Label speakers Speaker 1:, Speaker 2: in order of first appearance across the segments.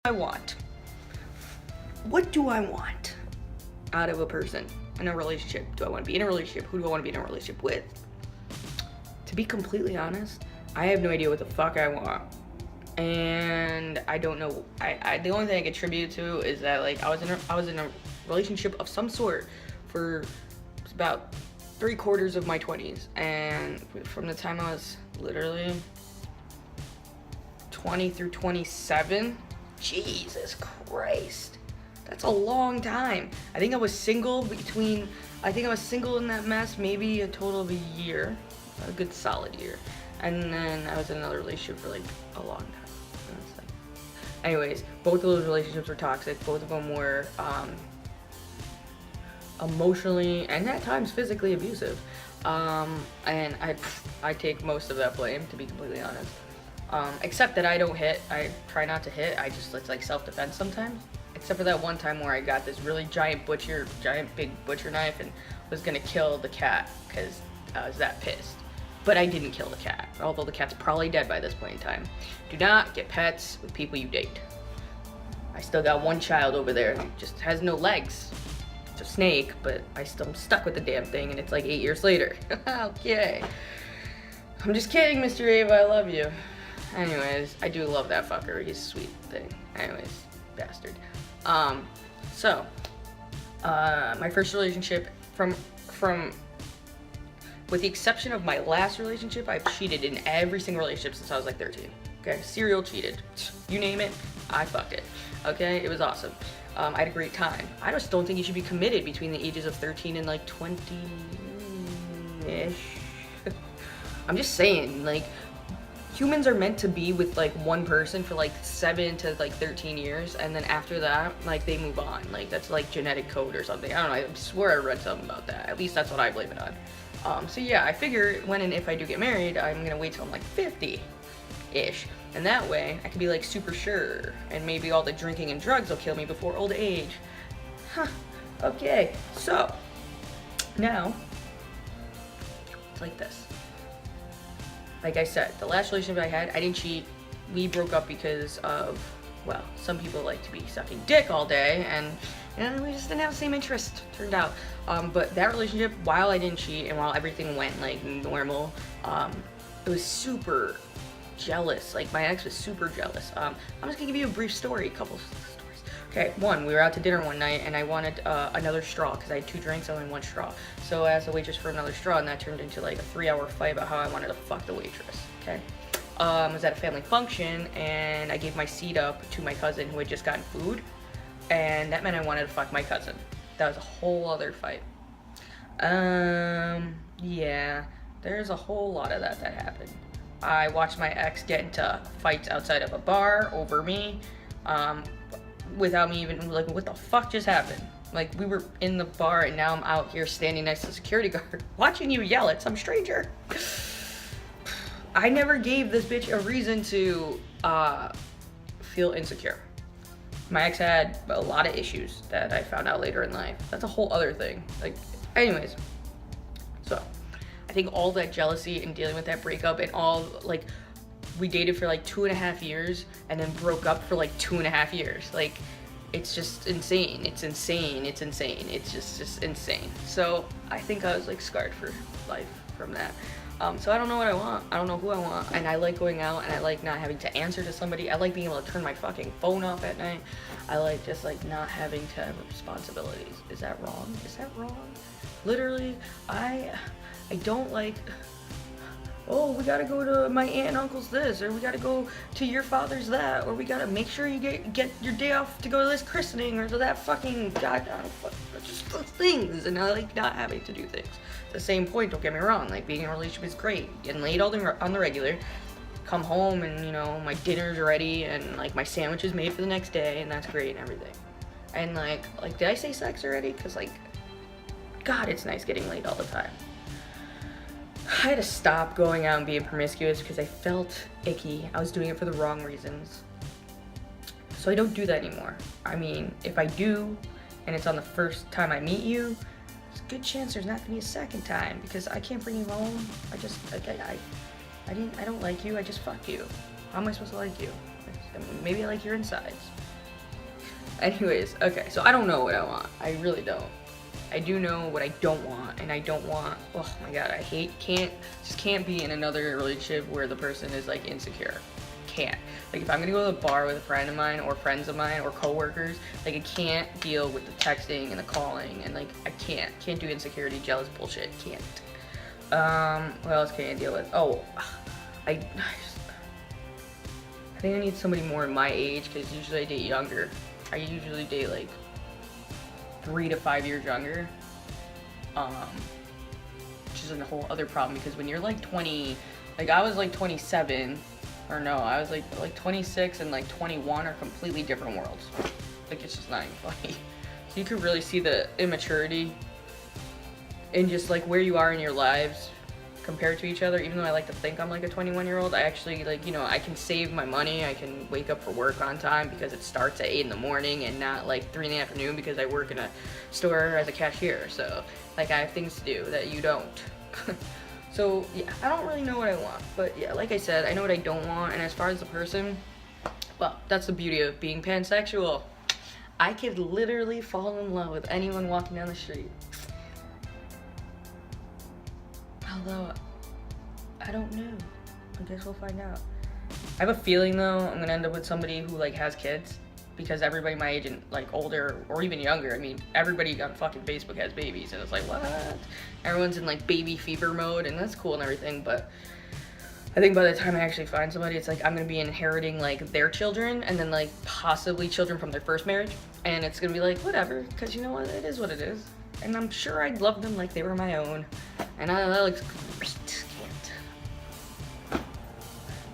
Speaker 1: I want? What do I want out of a person in a relationship? Do I want to be in a relationship? Who do I want to be in a relationship with? To be completely honest, I have no idea what the fuck I want. And I don't know. The only thing I can attribute to is that like I was in a relationship of some sort for about 3/4 of my 20s, and from the time I was literally 20 through 27. Jesus Christ, that's a long time. I think I was single in that mess maybe a total of a year, a good solid year, and then I was in another relationship for like a long time. Anyways, both of those relationships were toxic. Both of them were emotionally and at times physically abusive, and I take most of that blame, to be completely honest. Except that I don't hit. I try not to hit. It's like self-defense sometimes. Except for that one time where I got this really giant big butcher knife and was gonna kill the cat because I was that pissed. But I didn't kill the cat, although the cat's probably dead by this point in time. Do not get pets with people you date. I still got one child over there who just has no legs. It's a snake, but I'm stuck with the damn thing, and it's like 8 years later. Okay. I'm just kidding, Mr. Ava, I love you. Anyways, I do love that fucker. He's a sweet thing. Anyways, bastard. My first relationship with the exception of my last relationship, I've cheated in every single relationship since I was like 13. Okay, serial cheated. You name it, I fucked it. Okay, it was awesome. I had a great time. I just don't think you should be committed between the ages of 13 and like 20-ish. I'm just saying, like, humans are meant to be with like one person for like 7 to like 13 years, and then after that, like, they move on. Like, that's like genetic code or something. I don't know, I swear I read something about that. At least that's what I blame it on. So yeah, I figure when and if I do get married, I'm gonna wait till I'm like 50-ish. And that way, I can be like super sure, and maybe all the drinking and drugs will kill me before old age. Huh, okay, so, now, it's like this. Like I said, the last relationship I had, I didn't cheat. We broke up because of, well, some people like to be sucking dick all day, and we just didn't have the same interest, turned out. But that relationship, while I didn't cheat and while everything went like normal, it was super jealous. Like, my ex was super jealous. I'm just gonna give you a brief story, a couple stories. Okay, one, we were out to dinner one night and I wanted another straw because I had 2 drinks, only 1 straw. So I asked the waitress for another straw, and that turned into like a 3-hour fight about how I wanted to fuck the waitress. Okay, I was at a family function and I gave my seat up to my cousin who had just gotten food, and that meant I wanted to fuck my cousin. That was a whole other fight. Yeah, there's a whole lot of that happened. I watched my ex get into fights outside of a bar over me, without me even, like, what the fuck just happened? Like, we were in the bar and now I'm out here standing next to the security guard watching you yell at some stranger. I never gave this bitch a reason to feel insecure. My ex had a lot of issues that I found out later in life. That's a whole other thing. Like, anyways, so I think all that jealousy and dealing with that breakup and all, like, we dated for like 2.5 years and then broke up for like 2.5 years. Like, it's just insane. It's insane. It's insane. It's just insane. So I think I was like scarred for life from that. So I don't know what I want. I don't know who I want. And I like going out, and I like not having to answer to somebody. I like being able to turn my fucking phone off at night. I like just like not having to have responsibilities. Is that wrong? Is that wrong? Literally, I don't like, oh, we gotta go to my aunt and uncle's this, or we gotta go to your father's that, or we gotta make sure you get your day off to go to this christening, or to that fucking just things. And I like not having to do things. At the same point, don't get me wrong, like, being in a relationship is great. Getting laid on the regular, come home and, you know, my dinner's ready and like my sandwich is made for the next day, and that's great and everything. And like did I say sex already? Because, like, God, it's nice getting laid all the time. I had to stop going out and being promiscuous because I felt icky. I was doing it for the wrong reasons. So I don't do that anymore. I mean, if I do, and it's on the first time I meet you, there's a good chance there's not gonna be a second time, because I can't bring you home. I don't like you, I just fucked you. How am I supposed to like you? Maybe I like your insides. Anyways, okay, so I don't know what I want. I really don't. I do know what I don't want, and I don't want, oh my god, just can't be in another relationship where the person is like insecure. Can't. Like if I'm gonna go to the bar with a friend of mine or friends of mine or coworkers, like I can't deal with the texting and the calling, and like I can't do insecurity, jealous bullshit, can't. What else can I deal with? Oh, I think I need somebody more in my age, because usually I date younger. I usually date like 3 to 5 years younger, which is a whole other problem, because when you're like 20, like I was like 27, or no, I was like 26 and like 21 are completely different worlds. Like it's just not even funny. So you can really see the immaturity in just like where you are in your lives compared to each other. Even though I like to think I'm like a 21-year-old, I actually like, you know, I can save my money. I can wake up for work on time because it starts at 8 in the morning and not like 3 in the afternoon because I work in a store as a cashier. So like I have things to do that you don't. So yeah, I don't really know what I want, but yeah, like I said, I know what I don't want. And as far as the person, well, that's the beauty of being pansexual. I could literally fall in love with anyone walking down the street. Although, I don't know. I guess we'll find out. I have a feeling though, I'm gonna end up with somebody who like has kids, because everybody my age and like older or even younger, I mean, everybody on fucking Facebook has babies, and it's like, what? Everyone's in like baby fever mode, and that's cool and everything, but I think by the time I actually find somebody, it's like I'm gonna be inheriting like their children, and then like possibly children from their first marriage, and it's gonna be like, whatever, because you know what, it is what it is. And I'm sure I'd love them like they were my own. And that looks great. Can't.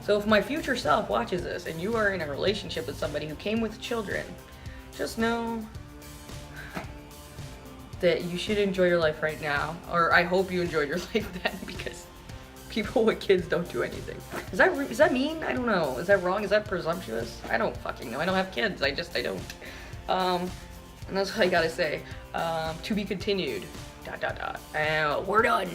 Speaker 1: So if my future self watches this and you are in a relationship with somebody who came with children, just know that you should enjoy your life right now. Or I hope you enjoy your life then, because people with kids don't do anything. Is that mean? I don't know. Is that wrong? Is that presumptuous? I don't fucking know. I don't have kids. I don't. And that's what I gotta say. To be continued. ... And we're done.